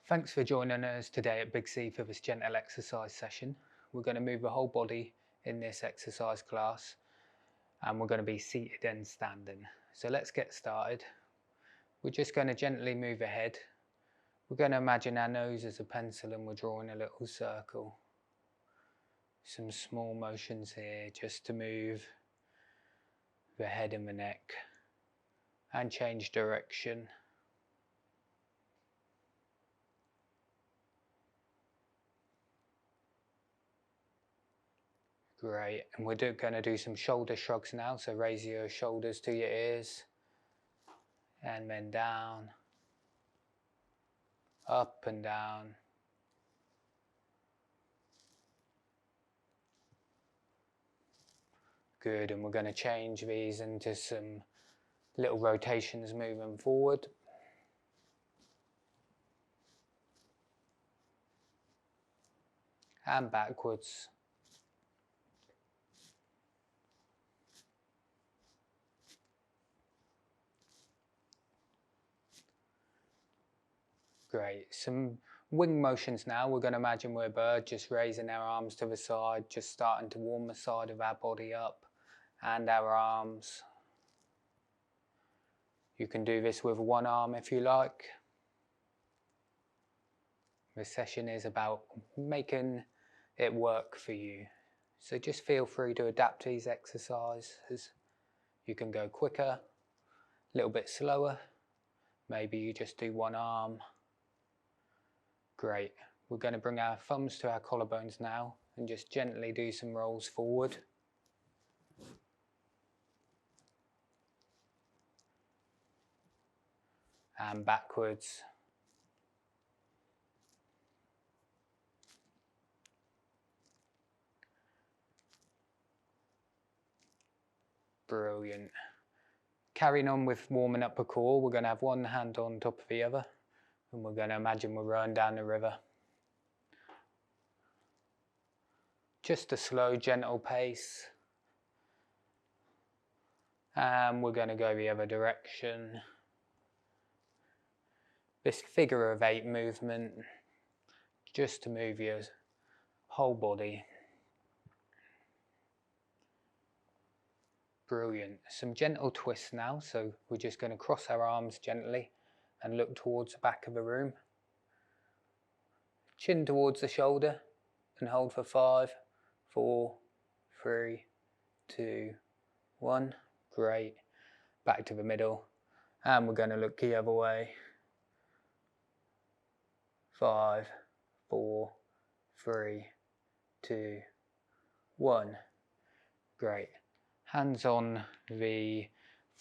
Thanks for joining us today at Big C for this gentle exercise session. We're going to move the whole body in this exercise class and we're going to be seated and standing. So let's get started. We're just going to gently move ahead. We're going to imagine our nose as a pencil and we're drawing a little circle. Some small motions here just to move the head and the neck and change direction. Great, and we're going to do some shoulder shrugs now, so raise your shoulders to your ears and then down, up and down. Good, and we're going to change these into some little rotations moving forward. And backwards. Great, some wing motions now. We're going to imagine we're a bird, just raising our arms to the side, just starting to warm the side of our body up and our arms. You can do this with one arm if you like. This session is about making it work for you. So just feel free to adapt these exercises. You can go quicker, a little bit slower. Maybe you just do one arm. Great. We're going to bring our thumbs to our collarbones now and just gently do some rolls forward. And backwards. Brilliant. Carrying on with warming up the core, we're going to have one hand on top of the other and we're going to imagine we're rowing down the river. Just a slow, gentle pace. And we're going to go the other direction. This figure of 8 movement, just to move your whole body. Brilliant. Some gentle twists now, so we're just going to cross our arms gently and look towards the back of the room. Chin towards the shoulder and hold for 5, 4, 3, 2, 1. Great. Back to the middle. And we're going to look the other way. 5, 4, 3, 2, 1. Great. Hands on the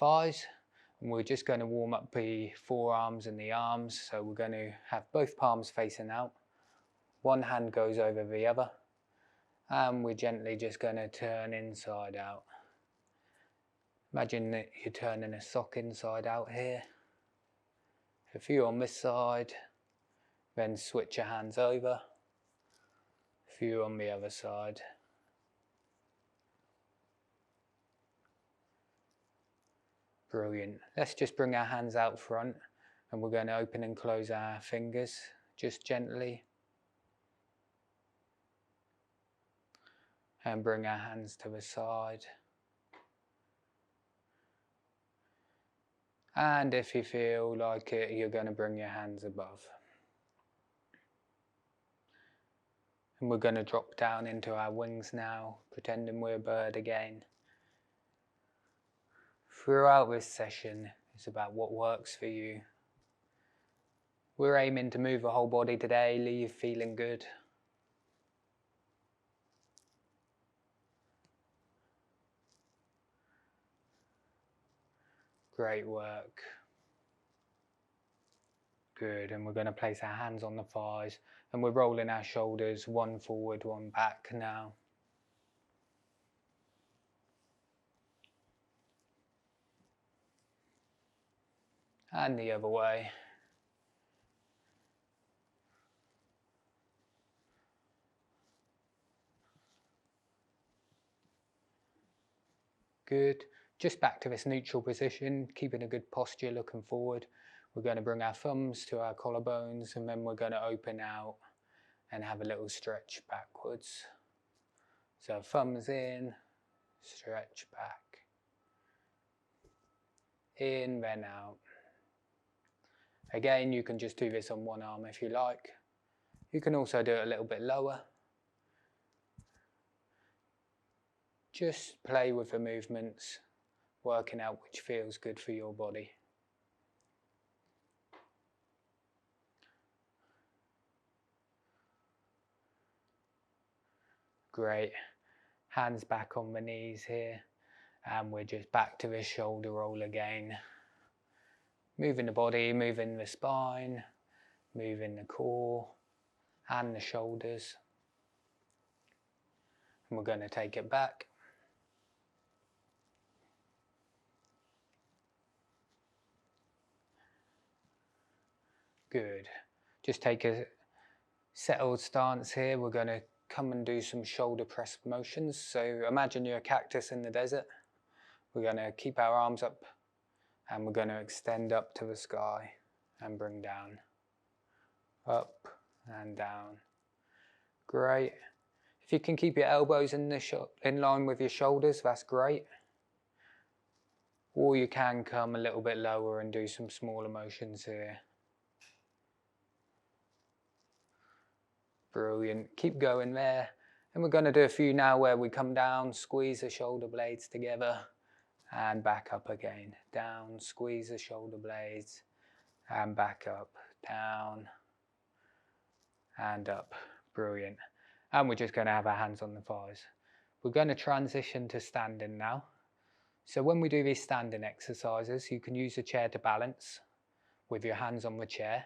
thighs, and we're just going to warm up the forearms and the arms. So we're going to have both palms facing out. One hand goes over the other, and we're gently just going to turn inside out. Imagine that you're turning a sock inside out here. A few on this side, then switch your hands over. A few on the other side. Brilliant. Let's just bring our hands out front and we're going to open and close our fingers just gently. And bring our hands to the side. And if you feel like it, you're going to bring your hands above. And we're going to drop down into our wings now, pretending we're a bird again. Throughout this session, it's about what works for you. We're aiming to move the whole body today, leave feeling good. Great work. Good, and we're going to place our hands on the thighs and we're rolling our shoulders, one forward, one back now. And the other way. Good. Just back to this neutral position, keeping a good posture looking forward. We're going to bring our thumbs to our collarbones, and then we're going to open out and have a little stretch backwards. So thumbs in, stretch back. In, then out. Again, you can just do this on one arm if you like. You can also do it a little bit lower. Just play with the movements, working out which feels good for your body. Great. Hands back on the knees here, and we're just back to the shoulder roll again. Moving the body, moving the spine, moving the core and the shoulders. And we're going to take it back. Good. Just take a settled stance here. We're going to come and do some shoulder press motions. So imagine you're a cactus in the desert. We're going to keep our arms up and we're going to extend up to the sky and bring down. Up and down. Great. If you can keep your elbows in line with your shoulders, that's great. Or you can come a little bit lower and do some smaller motions here. Brilliant. Keep going there. And we're going to do a few now where we come down, squeeze the shoulder blades together and back up again. Down, squeeze the shoulder blades and back up. Down and up. Brilliant. And we're just going to have our hands on the thighs. We're going to transition to standing now. So when we do these standing exercises, you can use a chair to balance with your hands on the chair,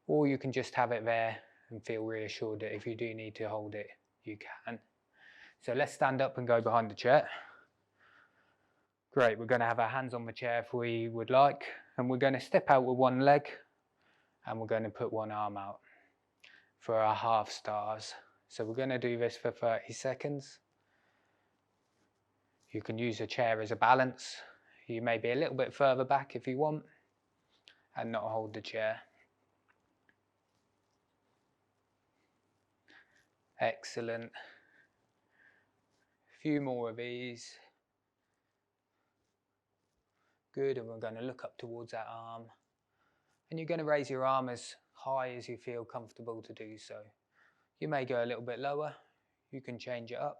or you can just have it there and feel reassured that if you do need to hold it, you can. So let's stand up and go behind the chair. Great, we're going to have our hands on the chair if we would like, and we're going to step out with one leg and we're going to put one arm out for our half stars. So we're going to do this for 30 seconds. You can use a chair as a balance. You may be a little bit further back if you want and not hold the chair. Excellent. A few more of these. Good, and we're going to look up towards that arm. And you're going to raise your arm as high as you feel comfortable to do so. You may go a little bit lower. You can change it up.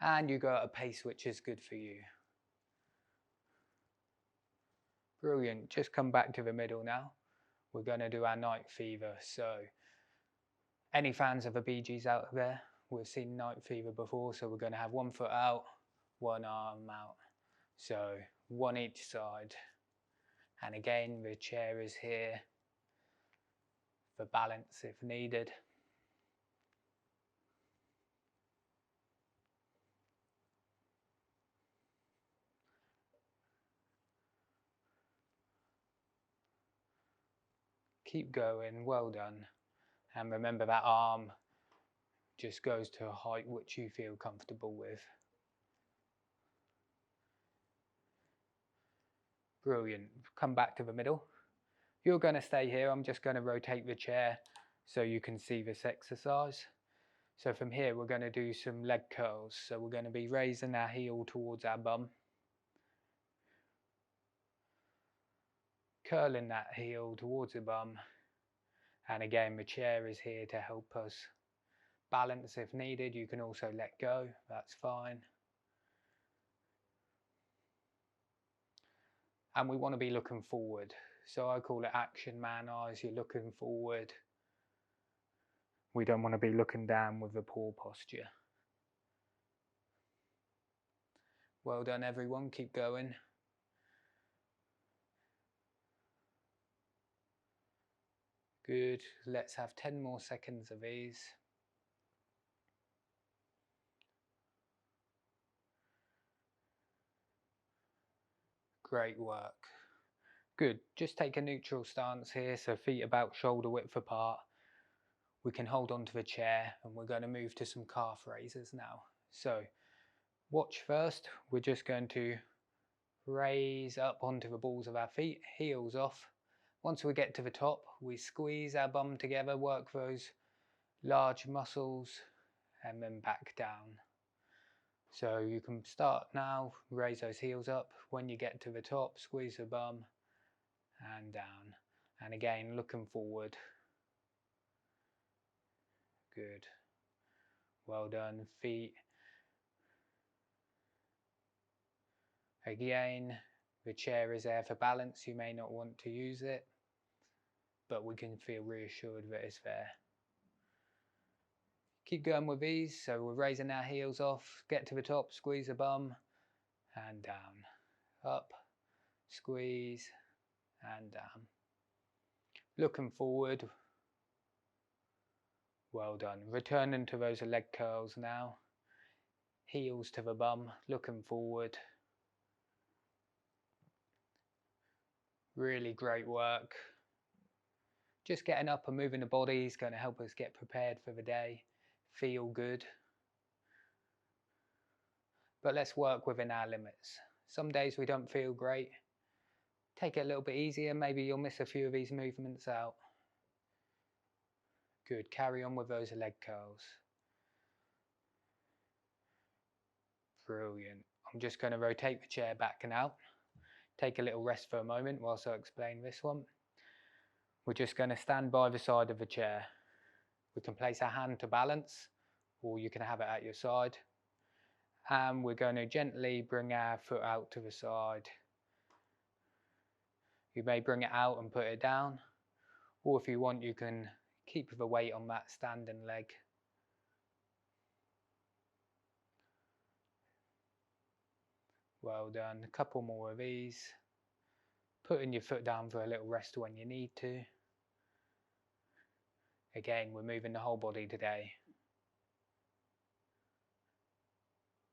And you go at a pace which is good for you. Brilliant. Just come back to the middle now. We're going to do our night fever. So any fans of the Bee Gees out there? We've seen night fever before, so we're going to have one foot out, one arm out. So one each side. And again, the chair is here for balance if needed. Keep going, well done. And remember that arm just goes to a height which you feel comfortable with. Brilliant. Come back to the middle. You're going to stay here. I'm just going to rotate the chair so you can see this exercise. So from here we're going to do some leg curls. So we're going to be raising our heel towards our bum. Curling that heel towards the bum. And again, the chair is here to help us balance if needed. You can also let go, that's fine. And we want to be looking forward. So I call it action man eyes. You're looking forward. We don't want to be looking down with the poor posture. Well done everyone, keep going. Good, let's have 10 more seconds of these. Great work. Good, just take a neutral stance here, so feet about shoulder width apart. We can hold on to the chair and we're going to move to some calf raises now. So watch first, we're just going to raise up onto the balls of our feet, heels off. Once we get to the top, we squeeze our bum together, work those large muscles, and then back down. So you can start now, raise those heels up. When you get to the top, squeeze the bum and down. And again, looking forward. Good. Well done. Feet. Again, the chair is there for balance. You may not want to use it, but we can feel reassured that it's there. Keep going with these. So we're raising our heels off, get to the top, squeeze the bum and down. Up, squeeze and down. Looking forward. Well done. Returning to those leg curls now. Heels to the bum, looking forward. Really great work. Just getting up and moving the body is going to help us get prepared for the day. Feel good. But let's work within our limits. Some days we don't feel great. Take it a little bit easier. Maybe you'll miss a few of these movements out. Good. Carry on with those leg curls. Brilliant. I'm just going to rotate the chair back and out. Take a little rest for a moment whilst I explain this one. We're just going to stand by the side of the chair. We can place our hand to balance, or you can have it at your side. And we're going to gently bring our foot out to the side. You may bring it out and put it down, or if you want, you can keep the weight on that standing leg. Well done. A couple more of these. Putting your foot down for a little rest when you need to. Again, we're moving the whole body today.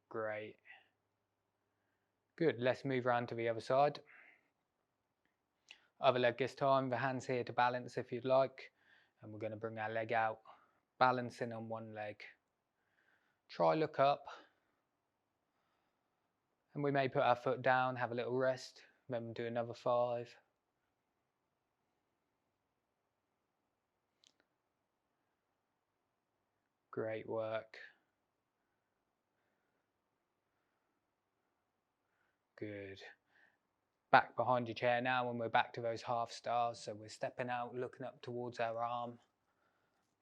Great. Good. Let's move around to the other side. Other leg this time. The hands here to balance if you'd like. And we're going to bring our leg out, balancing on one leg. Try look up. And we may put our foot down, have a little rest, then do another 5. Great work. Good. Back behind your chair now, and we're back to those half stars. So we're stepping out, looking up towards our arm.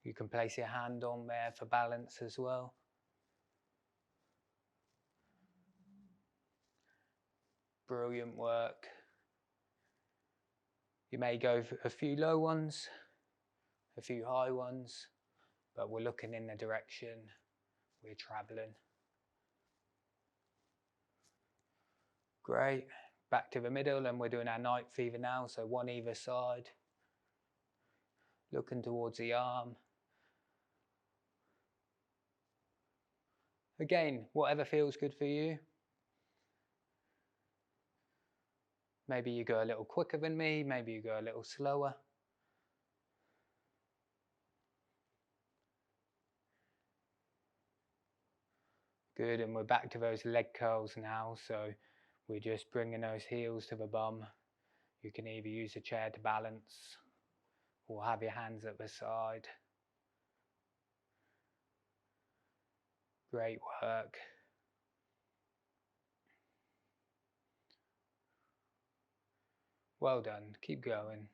You can place your hand on there for balance as well. Brilliant work. You may go for a few low ones, a few high ones, but we're looking in the direction we're traveling. Great. Back to the middle, and we're doing our night fever now, so one either side. Looking towards the arm. Again, whatever feels good for you. Maybe you go a little quicker than me, maybe you go a little slower. Good, and we're back to those leg curls now, so we're just bringing those heels to the bum. You can either use a chair to balance or have your hands at the side. Great work. Well done, keep going.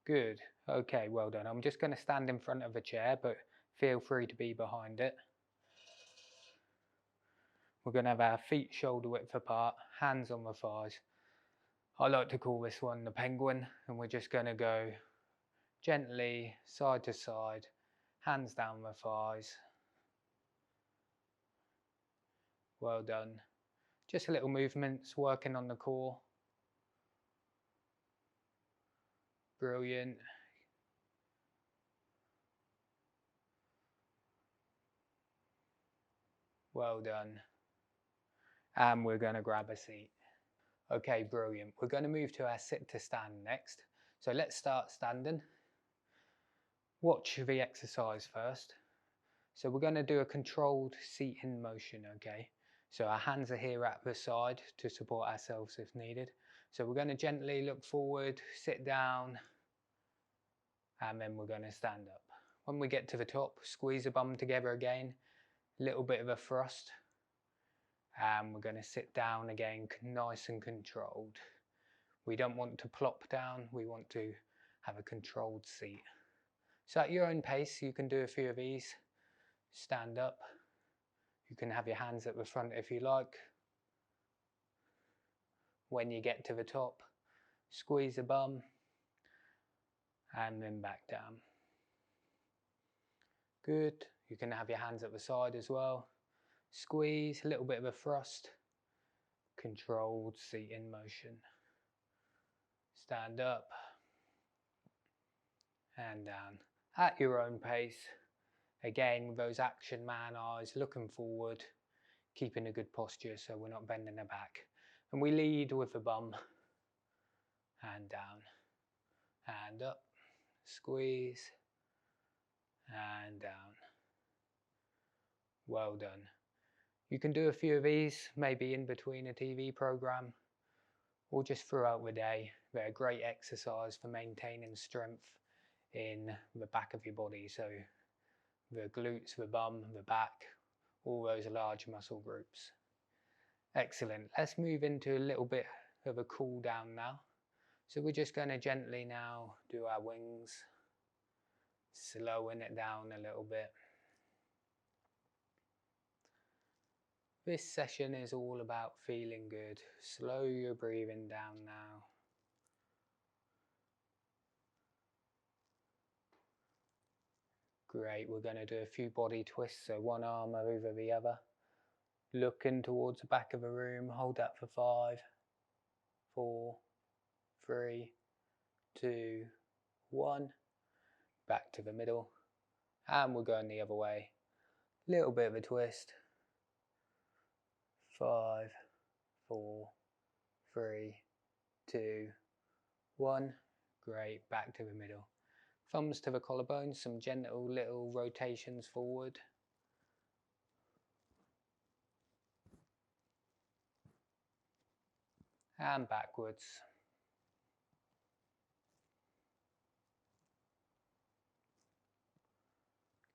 Good, okay, well done. I'm just going to stand in front of the chair, but feel free to be behind it. We're going to have our feet shoulder width apart, hands on the thighs. I like to call this one the penguin, and we're just going to go gently side to side, hands down the thighs. Well done. Just a little movements, working on the core. Brilliant. Well done. And we're going to grab a seat. Okay, brilliant. We're going to move to our sit to stand next. So let's start standing. Watch the exercise first. So we're going to do a controlled seating motion, okay? So our hands are here at the side to support ourselves if needed. So we're going to gently look forward, sit down, and then we're going to stand up. When we get to the top, squeeze the bum together again, a little bit of a thrust, and we're going to sit down again, nice and controlled. We don't want to plop down, we want to have a controlled seat. So at your own pace, you can do a few of these. Stand up. You can have your hands at the front if you like. When you get to the top, squeeze the bum and then back down. Good. You can have your hands at the side as well. Squeeze, a little bit of a thrust. Controlled seat in motion. Stand up and down at your own pace. Again, with those action man eyes, looking forward, keeping a good posture so we're not bending the back. And we lead with the bum and down and up, squeeze and down. Well done. You can do a few of these, maybe in between a TV program or just throughout the day. They're a great exercise for maintaining strength in the back of your body. So the glutes, the bum, the back, all those large muscle groups. Excellent. Let's move into a little bit of a cool down now. So we're just going to gently now do our wings, slowing it down a little bit. This session is all about feeling good. Slow your breathing down now. Great, we're going to do a few body twists, so one arm over the other. Looking towards the back of the room, hold that for 5, 4, 3, 2, 1. Back to the middle, and we're going the other way. Little bit of a twist. 5, 4, 3, 2, 1. Great, back to the middle. Thumbs to the collarbones, some gentle little rotations forward. And backwards.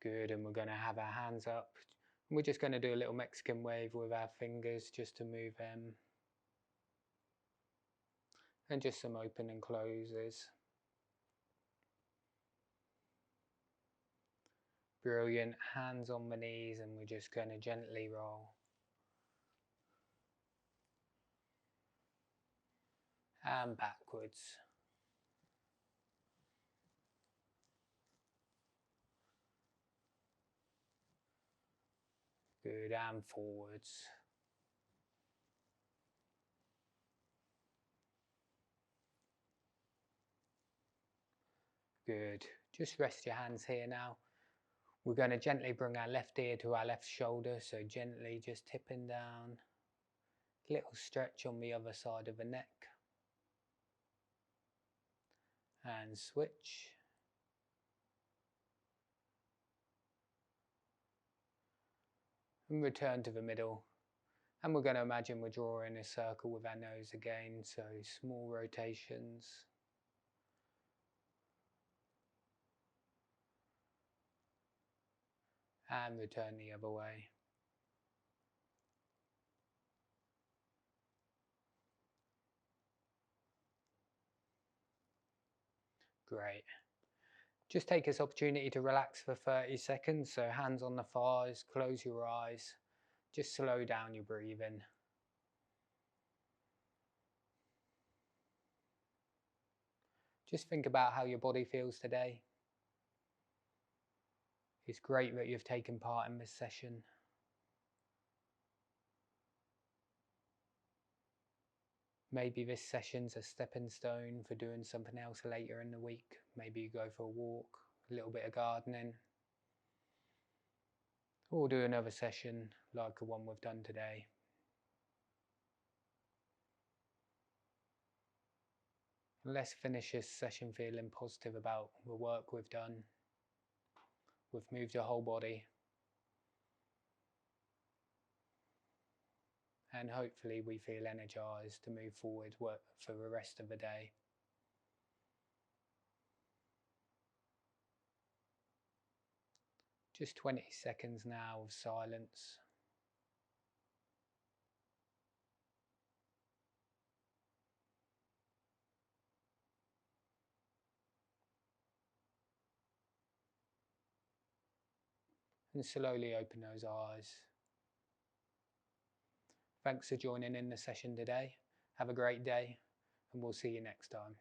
Good, and we're going to have our hands up. We're just going to do a little Mexican wave with our fingers just to move them. And just some open and closes. Brilliant, hands on the knees, and we're just going to gently roll. And backwards. Good, and forwards. Good, just rest your hands here now. We're going to gently bring our left ear to our left shoulder, so gently just tipping down. Little stretch on the other side of the neck. And switch. And return to the middle. And we're going to imagine we're drawing a circle with our nose again, so small rotations. And return the other way. Great. Just take this opportunity to relax for 30 seconds. So hands on the thighs, close your eyes. Just slow down your breathing. Just think about how your body feels today. It's great that you've taken part in this session. Maybe this session's a stepping stone for doing something else later in the week. Maybe you go for a walk, a little bit of gardening. Or do another session like the one we've done today. Let's finish this session feeling positive about the work we've done. We've moved your whole body. and hopefully we feel energized to move forward for the rest of the day. Just 20 seconds now of silence. And slowly open those eyes. Thanks for joining in the session today. Have a great day, and we'll see you next time.